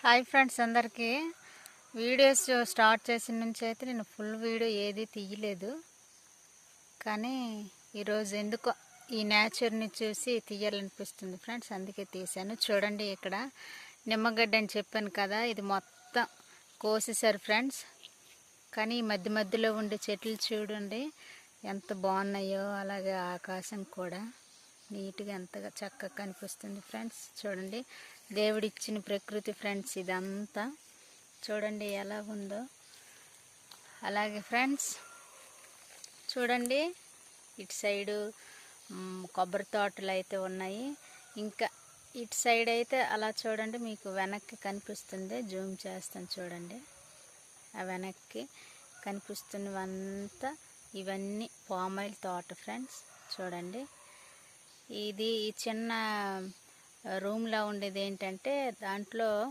Hi friends, అందరికీ videos start చేసిన నుంచి అయితే నేను ఫుల్ వీడియో ఏది తీయలేదు. కానీ ఈరోజు ఎందుకో ఈ నేచర్ని చూసి తీయాలనిపిస్తుంది ఫ్రెండ్స్, అందుకే తీశాను. చూడండి, ఇక్కడ నిమ్మగడ్డ అని చెప్పాను కదా, ఇది మొత్తం కోసేశారు ఫ్రెండ్స్. కానీ ఈ మధ్య మధ్యలో ఉండే చెట్లు చూడండి ఎంత బాగున్నాయో, అలాగే ఆకాశం కూడా నీట్గా ఎంతగా చక్కగా కనిపిస్తుంది ఫ్రెండ్స్. చూడండి, దేవుడిచ్చిన ప్రకృతి ఫ్రెండ్స్, ఇదంతా చూడండి ఎలా ఉందో. అలాగే ఫ్రెండ్స్ చూడండి, ఇటు సైడు కొబ్బరి తోటలు అయితే ఉన్నాయి. ఇంకా ఇటు సైడ్ అయితే అలా చూడండి, మీకు వెనక్కి కనిపిస్తుంది, జూమ్ చేస్తాను చూడండి. ఆ వెనక్కి కనిపిస్తున్నవంతా ఇవన్నీ పామాయిల్ తోట ఫ్రెండ్స్. చూడండి, ఇది ఈ చిన్న రూమ్లో ఉండేది ఏంటంటే దాంట్లో